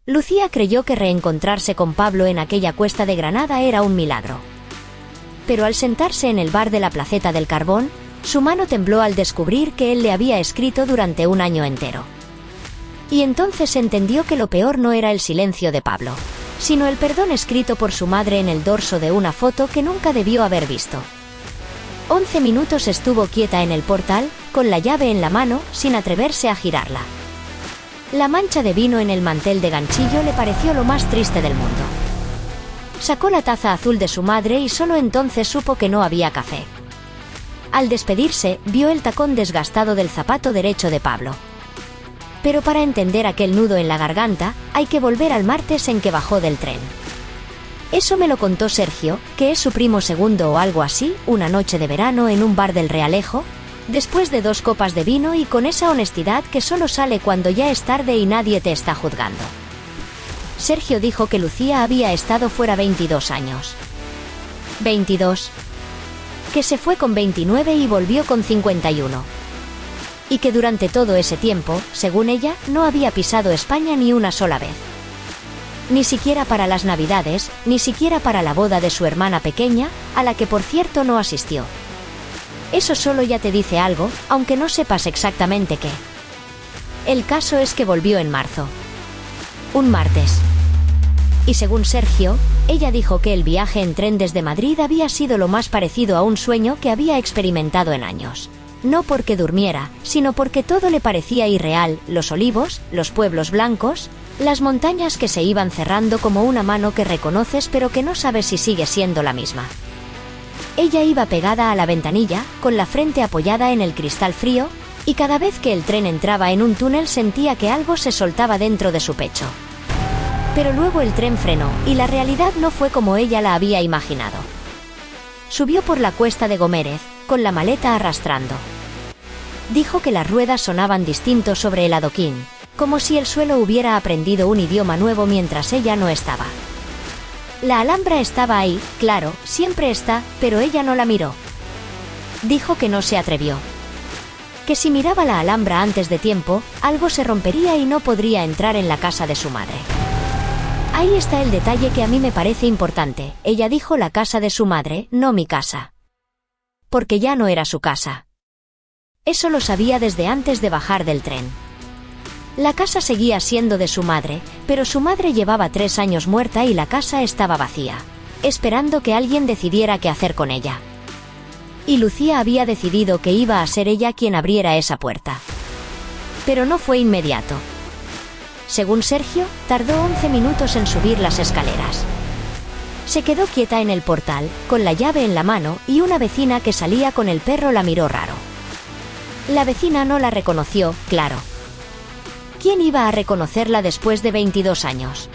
Lucía creyó que reencontrarse con Pablo en aquella cuesta de Granada era un milagro. Pero al sentarse en el bar de la Placeta del Carbón, su mano tembló al descubrir que él le había escrito durante un año entero. Y entonces entendió que lo peor no era el silencio de Pablo, sino el perdón escrito por su madre en el dorso de una foto que nunca debió haber visto. 11 minutos estuvo quieta en el portal, con la llave en la mano, sin atreverse a girarla. La mancha de vino en el mantel de ganchillo le pareció lo más triste del mundo. Sacó la taza azul de su madre y solo entonces supo que no había café. Al despedirse, vio el tacón desgastado del zapato derecho de Pablo. Pero para entender aquel nudo en la garganta, hay que volver al martes en que bajó del tren. Eso me lo contó Sergio, que es su primo segundo o algo así, una noche de verano en un bar del Realejo, después de 2 copas de vino y con esa honestidad que solo sale cuando ya es tarde y nadie te está juzgando. Sergio dijo que Lucía había estado fuera 22 años. 22. Que se fue con 29 y volvió con 51. Y que durante todo ese tiempo, según ella, no había pisado España ni una sola vez. Ni siquiera para las Navidades, ni siquiera para la boda de su hermana pequeña, a la que por cierto no asistió. Eso solo ya te dice algo, aunque no sepas exactamente qué. El caso es que volvió en marzo. Un martes. Y según Sergio, ella dijo que el viaje en tren desde Madrid había sido lo más parecido a un sueño que había experimentado en años. No porque durmiera, sino porque todo le parecía irreal, los olivos, los pueblos blancos, las montañas que se iban cerrando como una mano que reconoces pero que no sabes si sigue siendo la misma. Ella iba pegada a la ventanilla, con la frente apoyada en el cristal frío, y cada vez que el tren entraba en un túnel sentía que algo se soltaba dentro de su pecho. Pero luego el tren frenó, y la realidad no fue como ella la había imaginado. Subió por la cuesta de Gómez, con la maleta arrastrando. Dijo que las ruedas sonaban distinto sobre el adoquín, como si el suelo hubiera aprendido un idioma nuevo mientras ella no estaba. La Alhambra estaba ahí, claro, siempre está, pero ella no la miró. Dijo que no se atrevió. Que si miraba la Alhambra antes de tiempo, algo se rompería y no podría entrar en la casa de su madre. Ahí está el detalle que a mí me parece importante. Ella dijo la casa de su madre, no mi casa. Porque ya no era su casa. Eso lo sabía desde antes de bajar del tren. La casa seguía siendo de su madre, pero su madre llevaba 3 años muerta y la casa estaba vacía, esperando que alguien decidiera qué hacer con ella. Y Lucía había decidido que iba a ser ella quien abriera esa puerta. Pero no fue inmediato. Según Sergio, tardó 11 minutos en subir las escaleras. Se quedó quieta en el portal, con la llave en la mano, y una vecina que salía con el perro la miró raro. La vecina no la reconoció, claro. ¿Quién iba a reconocerla después de 22 años?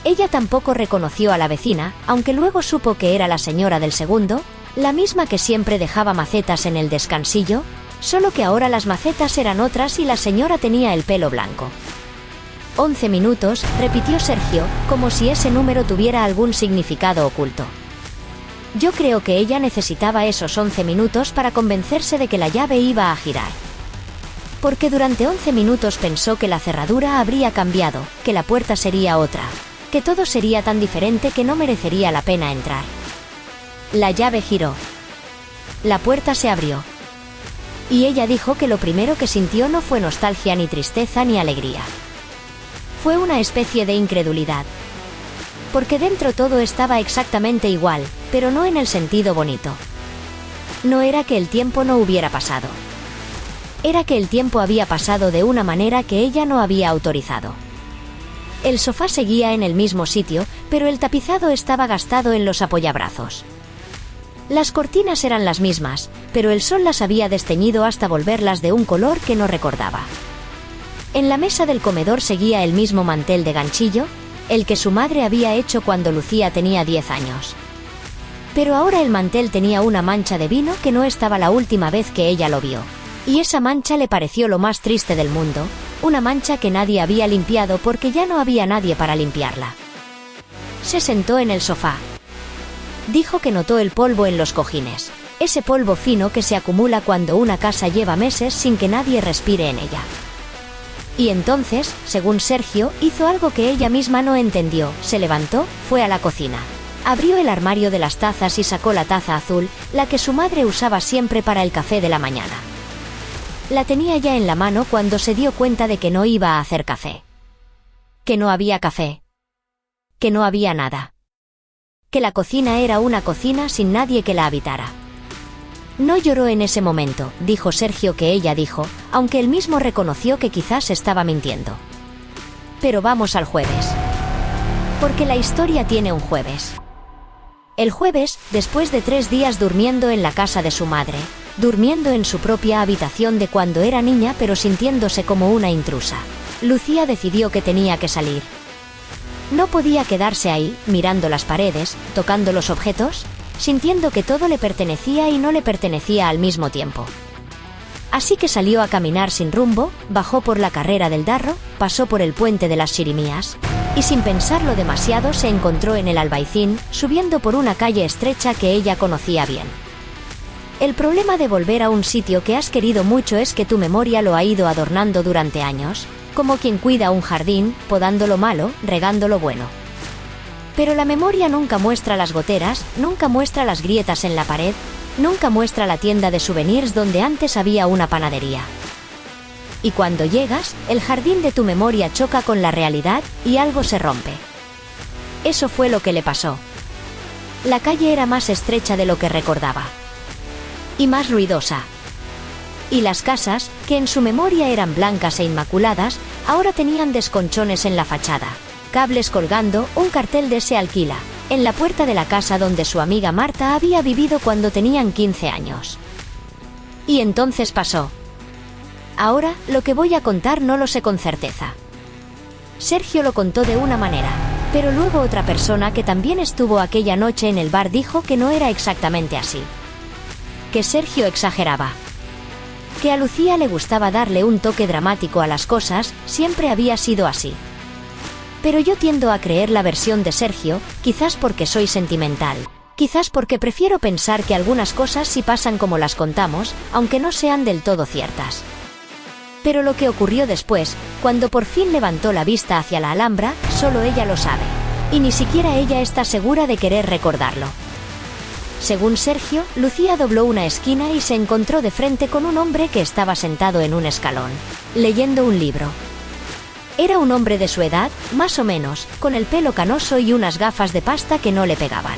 Ella tampoco reconoció a la vecina, aunque luego supo que era la señora del segundo, la misma que siempre dejaba macetas en el descansillo, solo que ahora las macetas eran otras y la señora tenía el pelo blanco. 11 minutos, repitió Sergio, como si ese número tuviera algún significado oculto. Yo creo que ella necesitaba esos 11 minutos para convencerse de que la llave iba a girar. Porque durante 11 minutos pensó que la cerradura habría cambiado, que la puerta sería otra, que todo sería tan diferente que no merecería la pena entrar. La llave giró. La puerta se abrió. Y ella dijo que lo primero que sintió no fue nostalgia ni tristeza ni alegría. Fue una especie de incredulidad. Porque dentro todo estaba exactamente igual, pero no en el sentido bonito. No era que el tiempo no hubiera pasado. Era que el tiempo había pasado de una manera que ella no había autorizado. El sofá seguía en el mismo sitio, pero el tapizado estaba gastado en los apoyabrazos. Las cortinas eran las mismas, pero el sol las había desteñido hasta volverlas de un color que no recordaba. En la mesa del comedor seguía el mismo mantel de ganchillo, el que su madre había hecho cuando Lucía tenía 10 años. Pero ahora el mantel tenía una mancha de vino que no estaba la última vez que ella lo vio. Y esa mancha le pareció lo más triste del mundo, una mancha que nadie había limpiado porque ya no había nadie para limpiarla. Se sentó en el sofá. Dijo que notó el polvo en los cojines, ese polvo fino que se acumula cuando una casa lleva meses sin que nadie respire en ella. Y entonces, según Sergio, hizo algo que ella misma no entendió. Se levantó, fue a la cocina. Abrió el armario de las tazas y sacó la taza azul, la que su madre usaba siempre para el café de la mañana. La tenía ya en la mano cuando se dio cuenta de que no iba a hacer café. Que no había café. Que no había nada. Que la cocina era una cocina sin nadie que la habitara. No lloró en ese momento, dijo Sergio que ella dijo, aunque él mismo reconoció que quizás estaba mintiendo. Pero vamos al jueves. Porque la historia tiene un jueves. El jueves, después de 3 días durmiendo en la casa de su madre, durmiendo en su propia habitación de cuando era niña pero sintiéndose como una intrusa, Lucía decidió que tenía que salir. No podía quedarse ahí, mirando las paredes, tocando los objetos, sintiendo que todo le pertenecía y no le pertenecía al mismo tiempo. Así que salió a caminar sin rumbo, bajó por la carrera del Darro, pasó por el puente de las Chirimías, y sin pensarlo demasiado se encontró en el Albaicín, subiendo por una calle estrecha que ella conocía bien. El problema de volver a un sitio que has querido mucho es que tu memoria lo ha ido adornando durante años, como quien cuida un jardín, podando lo malo, regando lo bueno. Pero la memoria nunca muestra las goteras, nunca muestra las grietas en la pared, nunca muestra la tienda de souvenirs donde antes había una panadería. Y cuando llegas, el jardín de tu memoria choca con la realidad, y algo se rompe. Eso fue lo que le pasó. La calle era más estrecha de lo que recordaba. Y más ruidosa. Y las casas, que en su memoria eran blancas e inmaculadas, ahora tenían desconchones en la fachada, cables colgando, un cartel de "se alquila", en la puerta de la casa donde su amiga Marta había vivido cuando tenían 15 años. Y entonces pasó. Ahora, lo que voy a contar no lo sé con certeza. Sergio lo contó de una manera, pero luego otra persona que también estuvo aquella noche en el bar dijo que no era exactamente así. Que Sergio exageraba. Que a Lucía le gustaba darle un toque dramático a las cosas, siempre había sido así. Pero yo tiendo a creer la versión de Sergio, quizás porque soy sentimental, quizás porque prefiero pensar que algunas cosas sí pasan como las contamos, aunque no sean del todo ciertas. Pero lo que ocurrió después, cuando por fin levantó la vista hacia la Alhambra, solo ella lo sabe. Y ni siquiera ella está segura de querer recordarlo. Según Sergio, Lucía dobló una esquina y se encontró de frente con un hombre que estaba sentado en un escalón, leyendo un libro. Era un hombre de su edad, más o menos, con el pelo canoso y unas gafas de pasta que no le pegaban.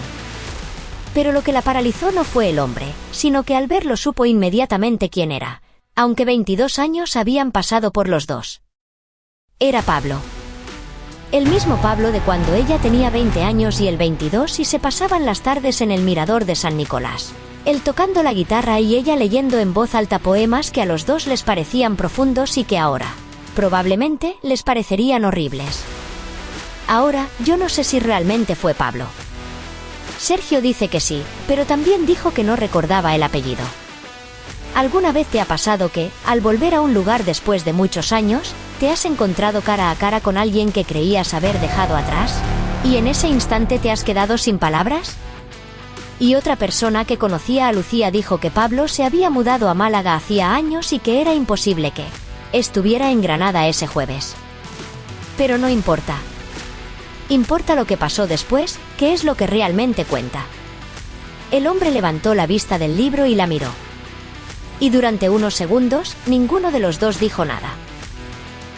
Pero lo que la paralizó no fue el hombre, sino que al verlo supo inmediatamente quién era, aunque 22 años habían pasado por los dos. Era Pablo. El mismo Pablo de cuando ella tenía 20 años y él 22 y se pasaban las tardes en el mirador de San Nicolás. Él tocando la guitarra y ella leyendo en voz alta poemas que a los dos les parecían profundos y que ahora, probablemente, les parecerían horribles. Ahora, yo no sé si realmente fue Pablo. Sergio dice que sí, pero también dijo que no recordaba el apellido. ¿Alguna vez te ha pasado que, al volver a un lugar después de muchos años, te has encontrado cara a cara con alguien que creías haber dejado atrás? ¿Y en ese instante te has quedado sin palabras? Y otra persona que conocía a Lucía dijo que Pablo se había mudado a Málaga hacía años y que era imposible que estuviera en Granada ese jueves. Pero no importa. Importa lo que pasó después, que es lo que realmente cuenta. El hombre levantó la vista del libro y la miró. Y durante unos segundos, ninguno de los dos dijo nada.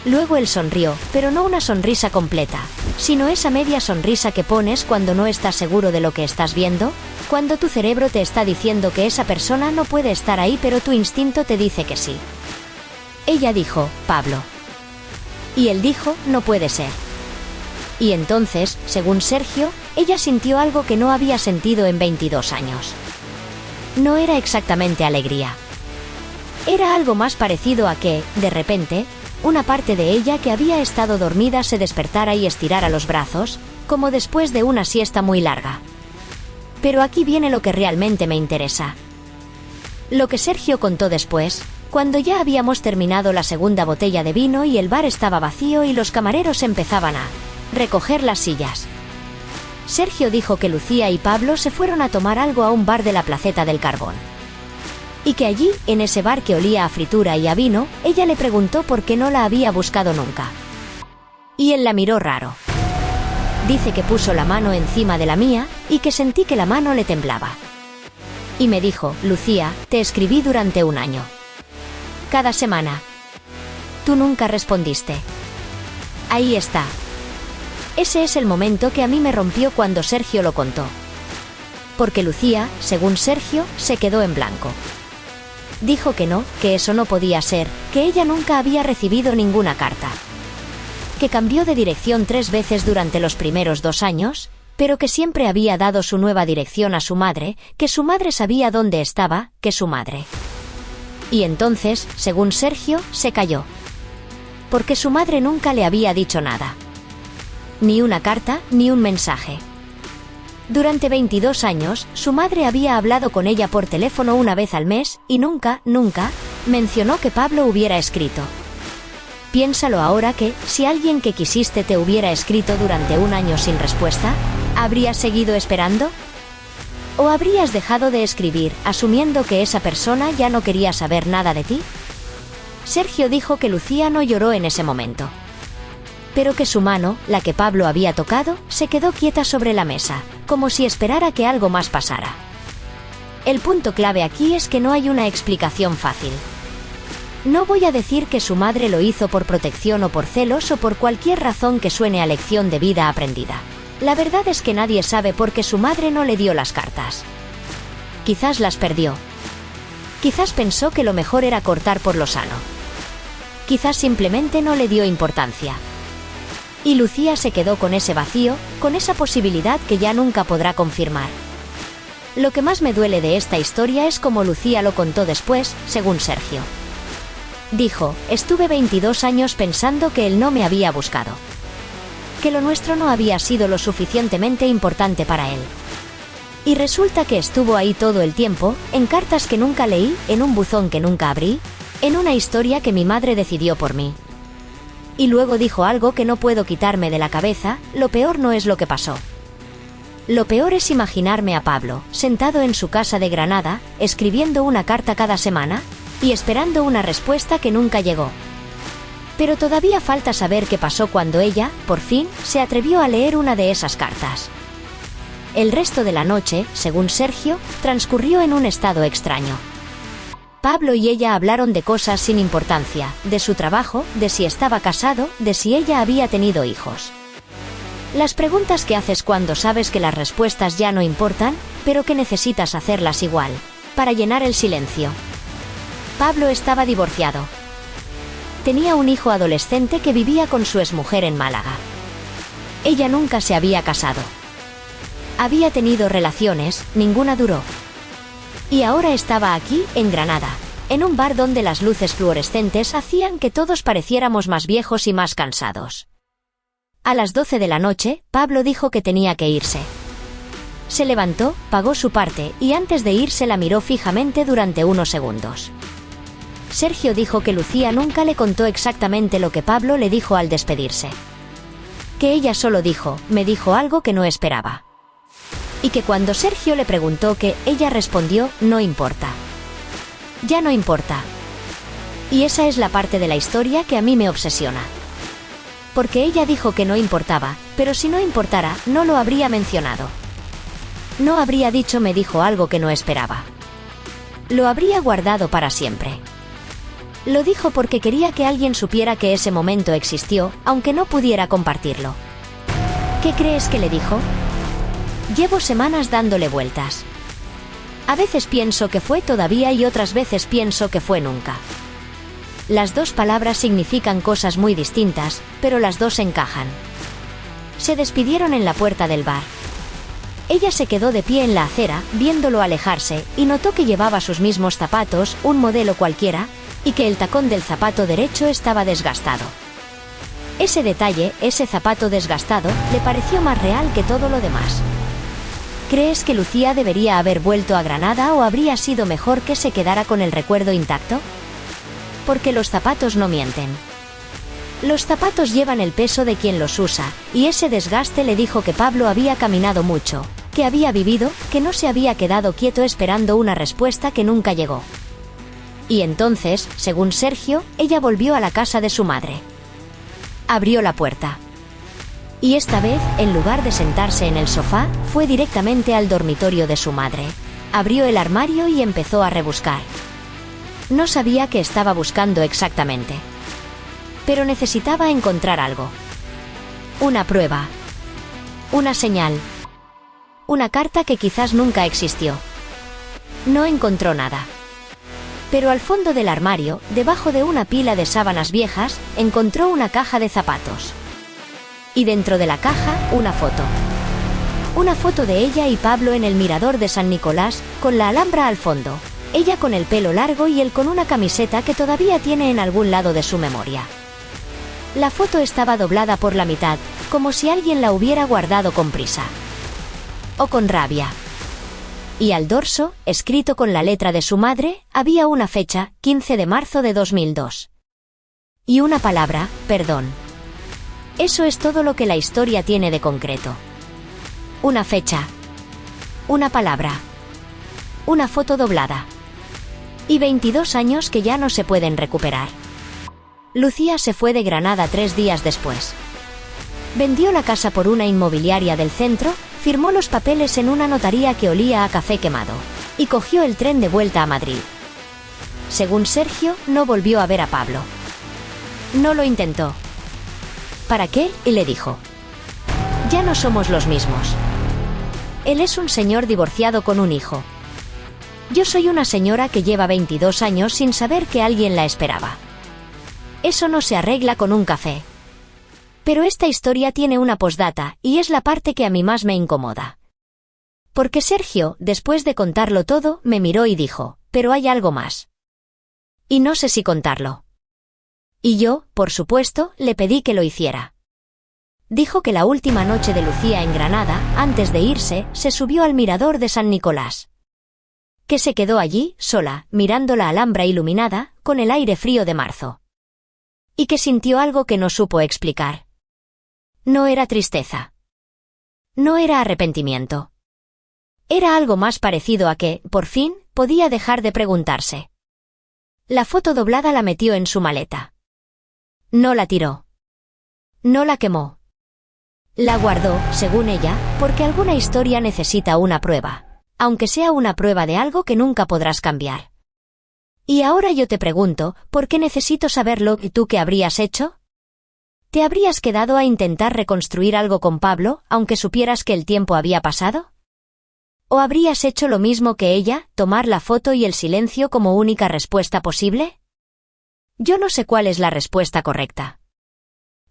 Luego él sonrió, pero no una sonrisa completa, sino esa media sonrisa que pones cuando no estás seguro de lo que estás viendo, cuando tu cerebro te está diciendo que esa persona no puede estar ahí pero tu instinto te dice que sí. Ella dijo, Pablo. Y él dijo, no puede ser. Y entonces, según Sergio, ella sintió algo que no había sentido en 22 años. No era exactamente alegría. Era algo más parecido a que, de repente, una parte de ella que había estado dormida se despertara y estirara los brazos, como después de una siesta muy larga. Pero aquí viene lo que realmente me interesa. Lo que Sergio contó después, cuando ya habíamos terminado la segunda botella de vino y el bar estaba vacío y los camareros empezaban a recoger las sillas. Sergio dijo que Lucía y Pablo se fueron a tomar algo a un bar de la Placeta del Carbón. y que allí, en ese bar que olía a fritura y a vino, ella le preguntó por qué no la había buscado nunca. Y él la miró raro. Dice que puso la mano encima de la mía y que sentí que la mano le temblaba. Y me dijo: Lucía, te escribí durante un año. Cada semana. Tú nunca respondiste. Ahí está. Ese es el momento que a mí me rompió cuando Sergio lo contó. Porque Lucía, según Sergio, se quedó en blanco. Dijo que no, que eso no podía ser, que ella nunca había recibido ninguna carta. Que cambió de dirección 3 veces durante los primeros 2 años, pero que siempre había dado su nueva dirección a su madre, que su madre sabía dónde estaba, que su madre. Y entonces, según Sergio, se calló. Porque su madre nunca le había dicho nada. Ni una carta, ni un mensaje. Durante 22 años, su madre había hablado con ella por teléfono una vez al mes, y nunca mencionó que Pablo hubiera escrito. Piénsalo ahora que, si alguien que quisiste te hubiera escrito durante un año sin respuesta, ¿habrías seguido esperando? ¿O habrías dejado de escribir, asumiendo que esa persona ya no quería saber nada de ti? Sergio dijo que Lucía no lloró en ese momento. Pero que su mano, la que Pablo había tocado, se quedó quieta sobre la mesa, como si esperara que algo más pasara. El punto clave aquí es que no hay una explicación fácil. No voy a decir que su madre lo hizo por protección o por celos o por cualquier razón que suene a lección de vida aprendida. La verdad es que nadie sabe por qué su madre no le dio las cartas. Quizás las perdió. Quizás pensó que lo mejor era cortar por lo sano. Quizás simplemente no le dio importancia. Y Lucía se quedó con ese vacío, con esa posibilidad que ya nunca podrá confirmar. Lo que más me duele de esta historia es cómo Lucía lo contó después, según Sergio. Dijo: estuve 22 años pensando que él no me había buscado. Que lo nuestro no había sido lo suficientemente importante para él. Y resulta que estuvo ahí todo el tiempo, en cartas que nunca leí, en un buzón que nunca abrí, en una historia que mi madre decidió por mí. Y luego dijo algo que no puedo quitarme de la cabeza: lo peor no es lo que pasó. Lo peor es imaginarme a Pablo, sentado en su casa de Granada, escribiendo una carta cada semana, y esperando una respuesta que nunca llegó. Pero todavía falta saber qué pasó cuando ella, por fin, se atrevió a leer una de esas cartas. El resto de la noche, según Sergio, transcurrió en un estado extraño. Pablo y ella hablaron de cosas sin importancia, de su trabajo, de si estaba casado, de si ella había tenido hijos. Las preguntas que haces cuando sabes que las respuestas ya no importan, pero que necesitas hacerlas igual, para llenar el silencio. Pablo estaba divorciado. Tenía un hijo adolescente que vivía con su exmujer en Málaga. Ella nunca se había casado. Había tenido relaciones, ninguna duró. Y ahora estaba aquí, en Granada, en un bar donde las luces fluorescentes hacían que todos pareciéramos más viejos y más cansados. A las 12 de la noche, Pablo dijo que tenía que irse. Se levantó, pagó su parte, y antes de irse la miró fijamente durante unos segundos. Sergio dijo que Lucía nunca le contó exactamente lo que Pablo le dijo al despedirse. Que ella solo dijo: me dijo algo que no esperaba. Y que cuando Sergio le preguntó qué, ella respondió: no importa. Ya no importa. Y esa es la parte de la historia que a mí me obsesiona. Porque ella dijo que no importaba, pero si no importara, no lo habría mencionado. No habría dicho me dijo algo que no esperaba. Lo habría guardado para siempre. Lo dijo porque quería que alguien supiera que ese momento existió, aunque no pudiera compartirlo. ¿Qué crees que le dijo? Llevo semanas dándole vueltas. A veces pienso que fue todavía y otras veces pienso que fue nunca. Las dos palabras significan cosas muy distintas, pero las dos encajan. Se despidieron en la puerta del bar. Ella se quedó de pie en la acera, viéndolo alejarse, y notó que llevaba sus mismos zapatos, un modelo cualquiera, y que el tacón del zapato derecho estaba desgastado. Ese detalle, ese zapato desgastado, le pareció más real que todo lo demás. ¿Crees que Lucía debería haber vuelto a Granada o habría sido mejor que se quedara con el recuerdo intacto? Porque los zapatos no mienten. Los zapatos llevan el peso de quien los usa, y ese desgaste le dijo que Pablo había caminado mucho, que había vivido, que no se había quedado quieto esperando una respuesta que nunca llegó. Y entonces, según Sergio, ella volvió a la casa de su madre. Abrió la puerta. Y esta vez, en lugar de sentarse en el sofá, fue directamente al dormitorio de su madre. Abrió el armario y empezó a rebuscar. No sabía qué estaba buscando exactamente. Pero necesitaba encontrar algo. Una prueba. Una señal. Una carta que quizás nunca existió. No encontró nada. Pero al fondo del armario, debajo de una pila de sábanas viejas, encontró una caja de zapatos. Y dentro de la caja, una foto. Una foto de ella y Pablo en el mirador de San Nicolás, con la Alhambra al fondo. Ella con el pelo largo y él con una camiseta que todavía tiene en algún lado de su memoria. La foto estaba doblada por la mitad, como si alguien la hubiera guardado con prisa. O con rabia. Y al dorso, escrito con la letra de su madre, había una fecha, 15 de marzo de 2002. Y una palabra, perdón. Eso es todo lo que la historia tiene de concreto. Una fecha. Una palabra. Una foto doblada. Y 22 años que ya no se pueden recuperar. Lucía se fue de Granada 3 días después. Vendió la casa por una inmobiliaria del centro, firmó los papeles en una notaría que olía a café quemado, y cogió el tren de vuelta a Madrid. Según Sergio, no volvió a ver a Pablo. No lo intentó. ¿Para qué? Y le dijo. Ya no somos los mismos. Él es un señor divorciado con un hijo. Yo soy una señora que lleva 22 años sin saber que alguien la esperaba. Eso no se arregla con un café. Pero esta historia tiene una postdata, y es la parte que a mí más me incomoda. Porque Sergio, después de contarlo todo, me miró y dijo, pero hay algo más. Y no sé si contarlo. Y yo, por supuesto, le pedí que lo hiciera. Dijo que la última noche de Lucía en Granada, antes de irse, se subió al mirador de San Nicolás. Que se quedó allí, sola, mirando la Alhambra iluminada, con el aire frío de marzo. Y que sintió algo que no supo explicar. No era tristeza. No era arrepentimiento. Era algo más parecido a que, por fin, podía dejar de preguntarse. La foto doblada la metió en su maleta. No la tiró. No la quemó. La guardó, según ella, porque alguna historia necesita una prueba, aunque sea una prueba de algo que nunca podrás cambiar. Y ahora yo te pregunto, ¿por qué necesito saberlo y tú qué habrías hecho? ¿Te habrías quedado a intentar reconstruir algo con Pablo, aunque supieras que el tiempo había pasado? ¿O habrías hecho lo mismo que ella, tomar la foto y el silencio como única respuesta posible? Yo no sé cuál es la respuesta correcta.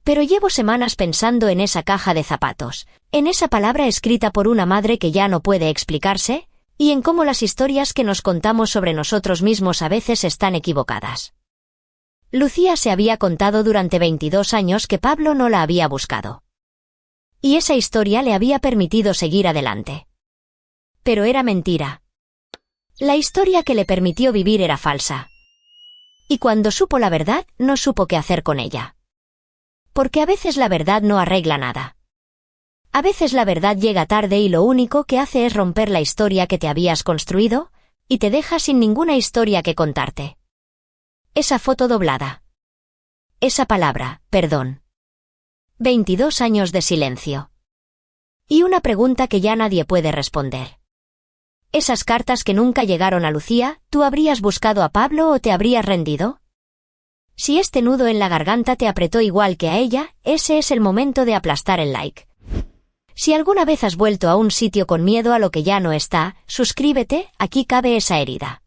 Pero llevo semanas pensando en esa caja de zapatos, en esa palabra escrita por una madre que ya no puede explicarse, y en cómo las historias que nos contamos sobre nosotros mismos a veces están equivocadas. Lucía se había contado durante 22 años que Pablo no la había buscado. Y esa historia le había permitido seguir adelante. Pero era mentira. La historia que le permitió vivir era falsa. Y cuando supo la verdad, no supo qué hacer con ella. Porque a veces la verdad no arregla nada. A veces la verdad llega tarde y lo único que hace es romper la historia que te habías construido, y te deja sin ninguna historia que contarte. Esa foto doblada. Esa palabra, perdón. 22 años de silencio. Y una pregunta que ya nadie puede responder. Esas cartas que nunca llegaron a Lucía, ¿tú habrías buscado a Pablo o te habrías rendido? Si este nudo en la garganta te apretó igual que a ella, ese es el momento de aplastar el like. Si alguna vez has vuelto a un sitio con miedo a lo que ya no está, suscríbete, aquí cabe esa herida.